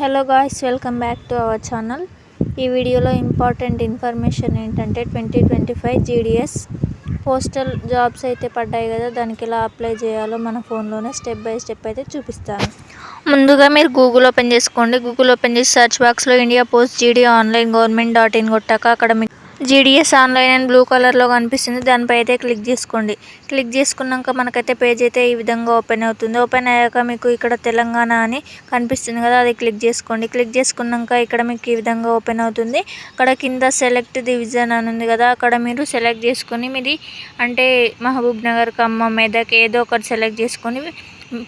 Hello guys, welcome back to our channel. ఈ వీడియోలో important information ఏంటంటే 2025 జీడిఎస్ పోస్టల్ జాబ్స్ అయితే పడ్డాయి కదా, దానికి ఎలా అప్లై చేయాలో మన ఫోన్లోనే స్టెప్ బై స్టెప్ అయితే చూపిస్తాను. ముందుగా మీరు గూగుల్ ఓపెన్ చేసుకోండి. గూగుల్ ఓపెన్ చేసి సర్చ్ బాక్స్లో ఇండియా పోస్ట్ జీడీ ఆన్లైన్ గవర్నమెంట్.in కొట్టాక అక్కడ మీకు జీడిఎస్ ఆన్లైన్ అని బ్లూ కలర్లో కనిపిస్తుంది. దానిపై అయితే క్లిక్ చేసుకోండి. క్లిక్ చేసుకున్నాక మనకైతే పేజ్ అయితే ఈ విధంగా ఓపెన్ అవుతుంది. ఓపెన్ అయ్యాక మీకు ఇక్కడ తెలంగాణ అని కనిపిస్తుంది కదా, అది క్లిక్ చేసుకోండి. క్లిక్ చేసుకున్నాక ఇక్కడ మీకు ఈ విధంగా ఓపెన్ అవుతుంది. అక్కడ కింద సెలెక్ట్ డివిజన్ అని ఉంది కదా, అక్కడ మీరు సెలెక్ట్ చేసుకొని మీది అంటే మహబూబ్ నగర్, ఖమ్మం, మెదక్ ఏదో ఒకటి సెలెక్ట్ చేసుకొని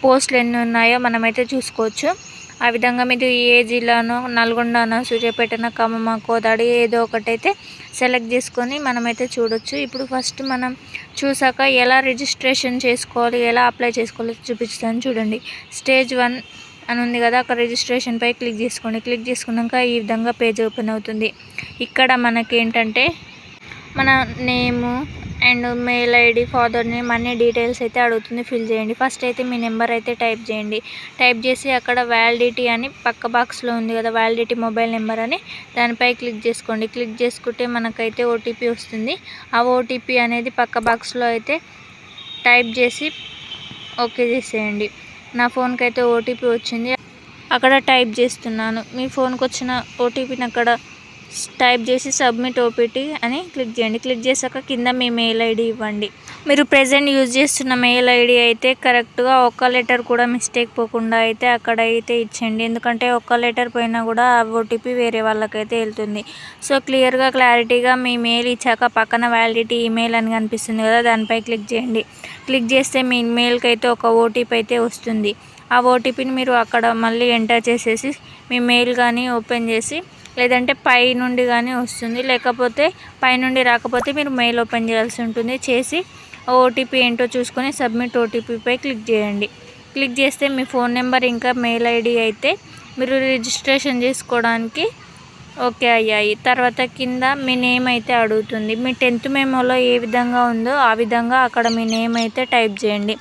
పోస్టులు ఎన్ని ఉన్నాయో మనమైతే చూసుకోవచ్చు. ఆ విధంగా మీరు ఏ జిల్లానో, నల్గొండనో, సూర్యాపేటనో, ఖమ్మం, కోదాడి ఏదో ఒకటైతే సెలెక్ట్ చేసుకొని మనమైతే చూడొచ్చు. ఇప్పుడు ఫస్ట్ మనం చూసాక ఎలా రిజిస్ట్రేషన్ చేసుకోవాలి, ఎలా అప్లై చేసుకోవాలి చూపిస్తాను చూడండి. స్టేజ్ 1 అని ఉంది కదా, అక్కడ రిజిస్ట్రేషన్పై క్లిక్ చేసుకోండి. క్లిక్ చేసుకున్నాక ఈ విధంగా పేజ్ ఓపెన్ అవుతుంది. ఇక్కడ మనకి ఏంటంటే మన name and mail ID, father name అన్ని డీటెయిల్స్ అయితే అడుగుతుంది, ఫిల్ చేయండి. ఫస్ట్ అయితే మీ నెంబర్ అయితే టైప్ చేయండి. టైప్ చేసి అక్కడ వ్యాలిడిటీ అని పక్క బాక్స్లో ఉంది కదా, వ్యాలిడిటీ మొబైల్ నెంబర్ అని, దానిపై క్లిక్ చేసుకోండి. క్లిక్ చేసుకుంటే మనకైతే ఓటీపీ వస్తుంది. ఆ ఓటీపీ అనేది పక్క బాక్స్లో అయితే టైప్ చేసి ఓకే చేసేయండి. నా ఫోన్కి అయితే ఓటీపీ వచ్చింది, అక్కడ టైప్ చేస్తున్నాను. మీ ఫోన్కి వచ్చిన ఓటీపీని అక్కడ టైప్ చేసి సబ్మిట్ ఓపీటీ అని క్లిక్ చేయండి. క్లిక్ చేశాక కింద మీ మెయిల్ ఐడి ఇవ్వండి. మీరు ప్రెజెంట్ యూజ్ చేస్తున్న మెయిల్ ఐడి అయితే కరెక్ట్గా ఒక్క లెటర్ కూడా మిస్టేక్ పోకుండా అయితే అక్కడ అయితే ఇచ్చేయండి. ఎందుకంటే ఒక్క లెటర్ పోయినా కూడా ఆ ఓటీపీ వేరే వాళ్ళకైతే వెళ్తుంది. సో క్లారిటీగా మీ మెయిల్ ఇచ్చాక పక్కన వ్యాలిడిటీ ఈమెయిల్ అని కనిపిస్తుంది కదా, దానిపై క్లిక్ చేయండి. క్లిక్ చేస్తే మీ మెయిల్కి అయితే ఒక ఓటీపీ అయితే వస్తుంది. ఆ ఓటీపీని మీరు అక్కడ మళ్ళీ ఎంటర్ చేసేసి మీ మెయిల్ కానీ ఓపెన్ చేసి, లేదంటే పై నుండి కానీ వస్తుంది, లేకపోతే పై నుండి రాకపోతే మీరు మెయిల్ ఓపెన్ చేయాల్సి ఉంటుంది. చేసి ఓటీపీ ఏంటో చూసుకొని సబ్మిట్ ఓటీపీపై క్లిక్ చేయండి. క్లిక్ చేస్తే మీ ఫోన్ నెంబర్ ఇంకా మెయిల్ ఐడి అయితే మీరు రిజిస్ట్రేషన్ చేసుకోవడానికి ఓకే అయ్యాయి. తర్వాత కింద మీ నేమ్ అయితే అడుగుతుంది. మీ 10th మెమోలో ఏ విధంగా ఉందో ఆ విధంగా అక్కడ మీ నేమ్ అయితే టైప్ చేయండి.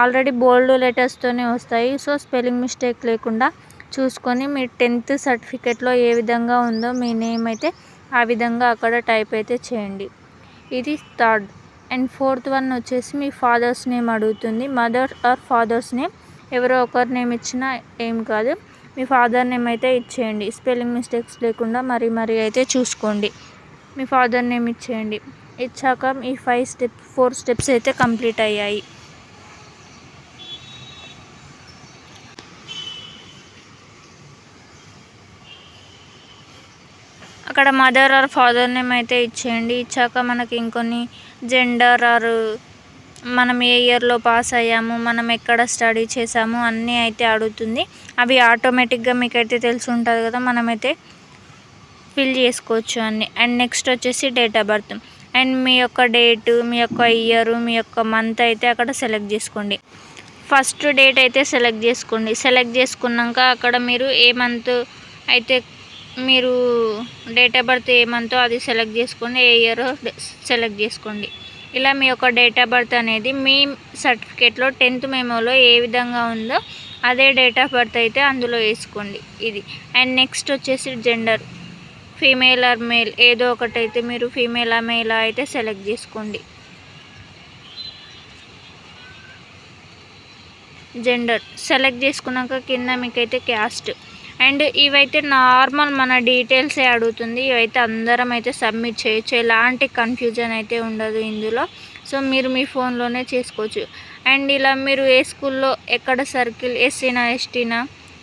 ఆల్రెడీ బోల్డ్ లెటర్స్తోనే వస్తాయి, సో స్పెల్లింగ్ మిస్టేక్ లేకుండా చూసుకొని మీ 10th సర్టిఫికేట్లో ఏ విధంగా ఉందో మీ నేమ్ అయితే ఆ విధంగా అక్కడ టైప్ అయితే చేయండి. ఇది 3rd. అండ్ 4th వన్ వచ్చేసి మీ ఫాదర్స్ నేమ్ అడుగుతుంది. మదర్ ఆర్ ఫాదర్స్ నేమ్ ఎవరో ఒకరి నేమ్ ఇచ్చినా ఏం కాదు, మీ ఫాదర్ నేమ్ అయితే ఇచ్చేయండి. స్పెల్లింగ్ మిస్టేక్స్ లేకుండా మరీ అయితే చూసుకోండి. మీ ఫాదర్ నేమ్ ఇచ్చేయండి. ఇచ్చాక ఈ 4 స్టెప్స్ అయితే కంప్లీట్ అయ్యాయి. అక్కడ మదర్ ఆర్ ఫాదర్ నేమ్ అయితే ఇచ్చేయండి. ఇచ్చాక మనకి ఇంకొన్ని జెండర్ ఆర్ మనం ఏ ఇయర్లో పాస్ అయ్యాము, మనం ఎక్కడ స్టడీ చేసాము అన్నీ అయితే అడుగుతుంది. అవి ఆటోమేటిక్గా మీకైతే తెలిసి ఉంటుంది కదా, మనమైతే ఫిల్ చేసుకోవచ్చు అన్నీ. అండ్ నెక్స్ట్ వచ్చేసి డేట్ ఆఫ్ బర్త్ అండ్ మీ యొక్క డేటు, మీ యొక్క ఇయర్, మీ యొక్క మంత్ అయితే అక్కడ సెలెక్ట్ చేసుకోండి. ఫస్ట్ డేట్ అయితే సెలెక్ట్ చేసుకోండి. సెలెక్ట్ చేసుకున్నాక అక్కడ మీరు ఏ మంత్ అయితే మీరు డేట్ ఆఫ్ బర్త్ ఏ మంతో అది సెలెక్ట్ చేసుకోండి, ఏ ఇయర్ సెలెక్ట్ చేసుకోండి. ఇలా మీ యొక్క డేట్ ఆఫ్ బర్త్ అనేది మీ సర్టిఫికేట్లో 10th మెమోలో ఏ విధంగా ఉందో అదే డేట్ ఆఫ్ బర్త్ అయితే అందులో వేసుకోండి. ఇది. అండ్ నెక్స్ట్ వచ్చేసి జెండర్, ఫీమేల్ ఆర్ మేల్ ఏదో ఒకటైతే మీరు ఫీమేల్ ఆ మేల్ అయితే సెలెక్ట్ చేసుకోండి. జెండర్ సెలెక్ట్ చేసుకున్నాక కింద మీకైతే క్యాస్ట్ అండ్ ఇవైతే నార్మల్ మన డీటెయిల్సే అడుగుతుంది. ఇవైతే అందరం అయితే సబ్మిట్ చేయొచ్చు, ఎలాంటి కన్ఫ్యూజన్ అయితే ఉండదు ఇందులో. సో మీరు మీ ఫోన్లోనే చేసుకోవచ్చు. అండ్ ఇలా మీరు ఏ స్కూల్లో ఎక్కడ సర్కిల్, ఎస్సీనా ఎస్టీనా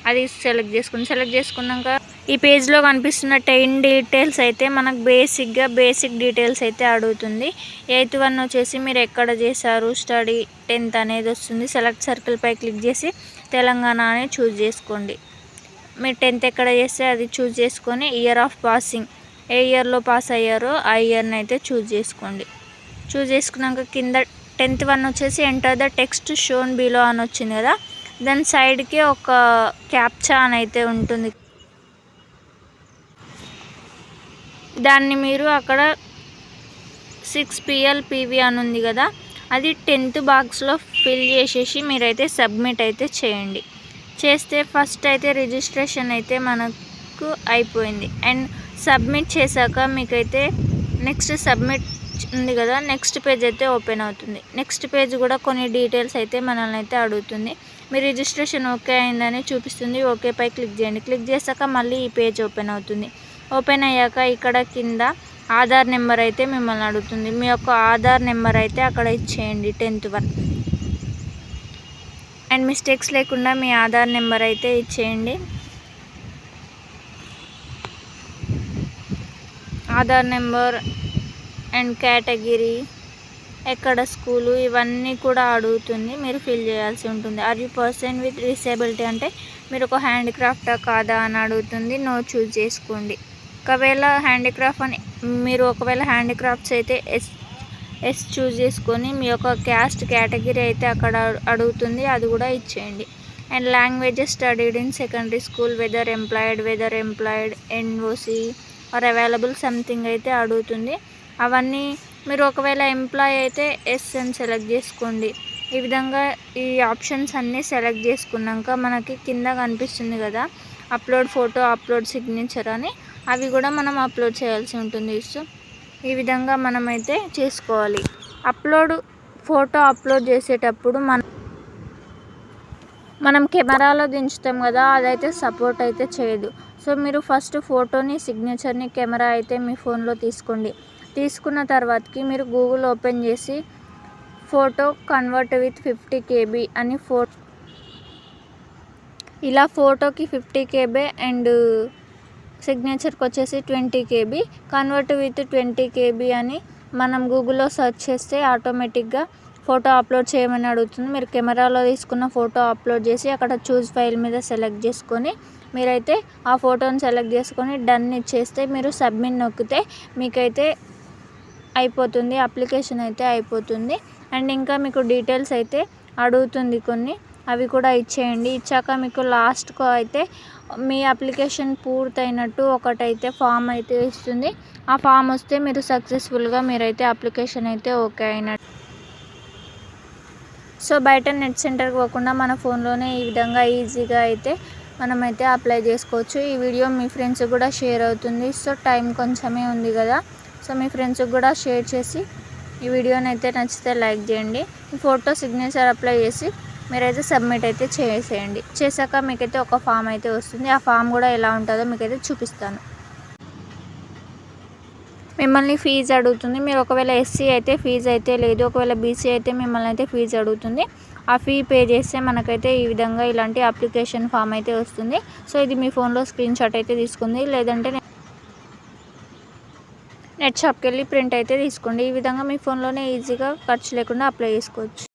అది సెలెక్ట్ చేసుకోండి. సెలెక్ట్ చేసుకున్నాక ఈ పేజ్లో కనిపిస్తున్న 10 డీటెయిల్స్ అయితే మనకు బేసిక్ డీటెయిల్స్ అయితే అడుగుతుంది. 8th వన్ వచ్చేసి మీరు ఎక్కడ చేశారు స్టడీ 10th అనేది వస్తుంది. సెలెక్ట్ సర్కిల్పై క్లిక్ చేసి తెలంగాణ అని చూజ్ చేసుకోండి. మీరు 10th ఎక్కడ చేస్తే అది చూజ్ చేసుకొని ఇయర్ ఆఫ్ పాసింగ్ ఏ ఇయర్లో పాస్ అయ్యారో ఆ ఇయర్ని అయితే చూజ్ చేసుకోండి. చూజ్ చేసుకున్నాక కింద 10th వన్ వచ్చేసి enter the text shown below అని వచ్చింది కదా, దాని సైడ్కి ఒక క్యాప్చా అని అయితే ఉంటుంది. దాన్ని మీరు అక్కడ 6PLPV అని ఉంది కదా, అది 10th బాక్స్లో ఫిల్ చేసేసి మీరైతే సబ్మిట్ అయితే చేయండి. చేస్తే ఫస్ట్ అయితే రిజిస్ట్రేషన్ అయితే మనకు అయిపోయింది. అండ్ సబ్మిట్ చేశాక మీకైతే నెక్స్ట్ సబ్మిట్ ఉంది కదా, నెక్స్ట్ పేజ్ అయితే ఓపెన్ అవుతుంది. నెక్స్ట్ పేజ్ కూడా కొన్ని డీటెయిల్స్ అయితే మనల్ని అయితే అడుగుతుంది. మీ రిజిస్ట్రేషన్ ఓకే అయిందని చూపిస్తుంది. ఓకేపై క్లిక్ చేయండి. క్లిక్ చేశాక మళ్ళీ ఈ పేజ్ ఓపెన్ అవుతుంది. ఓపెన్ అయ్యాక ఇక్కడ కింద ఆధార్ నెంబర్ అయితే మిమ్మల్ని అడుగుతుంది. మీ యొక్క ఆధార్ నెంబర్ అయితే అక్కడ ఇచ్చేయండి 10th వన్. అండ్ మిస్టేక్స్ లేకుండా మీ ఆధార్ నెంబర్ అయితే ఇచ్చేయండి. ఆధార్ నెంబర్ అండ్ కేటగిరీ, ఎక్కడ స్కూలు, ఇవన్నీ కూడా అడుగుతుంది. మీరు ఫిల్ చేయాల్సి ఉంటుంది. Are you person with disability అంటే మీరు ఒక హ్యాండిక్రాఫ్టా కాదా అని అడుగుతుంది. నో చూజ్ చేసుకోండి. ఒకవేళ హ్యాండిక్రాఫ్ట్స్ అయితే ఎస్ చూజ్ చేసుకొని మీ యొక్క క్యాస్ట్ కేటగిరీ అయితే అక్కడ అడుగుతుంది. అది కూడా ఇచ్చేయండి. And languages studied in secondary school, whether employed NOC are available something అయితే అడుగుతుంది. అవన్నీ మీరు ఒకవేళ ఎంప్లాయ్ అయితే ఎస్ అని సెలెక్ట్ చేసుకోండి. ఈ విధంగా ఈ ఆప్షన్స్ అన్నీ సెలెక్ట్ చేసుకున్నాక మనకి కింద కనిపిస్తుంది కదా అప్లోడ్ ఫోటో, అప్లోడ్ సిగ్నేచర్ అని, అవి కూడా మనం అప్లోడ్ చేయాల్సి ఉంటుంది. సో ఈ విధంగా మనమైతే చేసుకోవాలి. ఫోటో అప్లోడ్ చేసేటప్పుడు మనం కెమెరాలో దించుతాం కదా, అదైతే సపోర్ట్ అయితే చేయదు. సో మీరు ఫస్ట్ ఫోటోని, సిగ్నేచర్ని కెమెరా అయితే మీ ఫోన్లో తీసుకోండి. తీసుకున్న తర్వాతకి మీరు గూగుల్ ఓపెన్ చేసి ఫోటో కన్వర్ట్ విత్ 50 KB అని ఇలా ఫోటోకి 50 KB అండ్ సిగ్నేచర్కి వచ్చేసి 20 KB, కన్వర్ట్ విత్ 20 KB అని మనం గూగుల్లో సెర్చ్ చేస్తే ఆటోమేటిక్గా ఫోటో అప్లోడ్ చేయమని అడుగుతుంది. మీరు కెమెరాలో తీసుకున్న ఫోటో అప్లోడ్ చేసి అక్కడ చూస్ ఫైల్ మీద సెలెక్ట్ చేసుకొని మీరైతే ఆ ఫోటోని సెలెక్ట్ చేసుకొని డన్ ఇచ్చేస్తే మీరు సబ్మిట్ నొక్కితే మీకైతే అయిపోతుంది. అప్లికేషన్ అయితే అయిపోతుంది. అండ్ ఇంకా మీకు డీటెయిల్స్ అయితే అడుగుతుంది కొన్ని, అవి కూడా ఇచ్చేయండి. ఇచ్చాక మీకు లాస్ట్కు అయితే మీ అప్లికేషన్ పూర్తయినట్టు ఒకటైతే ఫామ్ అయితే ఇస్తుంది. ఆ ఫామ్ వస్తే మీరు సక్సెస్ఫుల్గా మీరైతే అప్లికేషన్ అయితే ఓకే అయినట్టు. సో బయట నెట్ సెంటర్కి పోకుండా మన ఫోన్లోనే ఈ విధంగా ఈజీగా అయితే మనమైతే అప్లై చేసుకోవచ్చు. ఈ వీడియో మీ ఫ్రెండ్స్ కూడా షేర్ అవుతుంది. సో టైం కొంచెమే ఉంది కదా, సో మీ ఫ్రెండ్స్కి కూడా షేర్ చేసి ఈ వీడియోని అయితే నచ్చితే లైక్ చేయండి. ఈ ఫోటో సిగ్నేచర్ అప్లై చేసి మీరైతే సబ్మిట్ అయితే చేసేయండి. చేశాక మీకైతే ఒక ఫామ్ అయితే వస్తుంది. ఆ ఫామ్ కూడా ఎలా ఉంటుందో మీకైతే చూపిస్తాను. మిమ్మల్ని ఫీజు అడుగుతుంది. మీరు ఒకవేళ ఎస్సీ అయితే ఫీజు అయితే లేదు, ఒకవేళ బీసీ అయితే మిమ్మల్ని అయితే ఫీజు అడుగుతుంది. ఆ ఫీ పే చేస్తే మనకైతే ఈ విధంగా ఇలాంటి అప్లికేషన్ ఫామ్ అయితే వస్తుంది. సో ఇది మీ ఫోన్లో స్క్రీన్ షాట్ అయితే తీసుకుంది, లేదంటే నెట్ షాప్కి వెళ్ళి ప్రింట్ అయితే తీసుకోండి. ఈ విధంగా మీ ఫోన్లోనే ఈజీగా ఖర్చు లేకుండా అప్లై చేసుకోవచ్చు.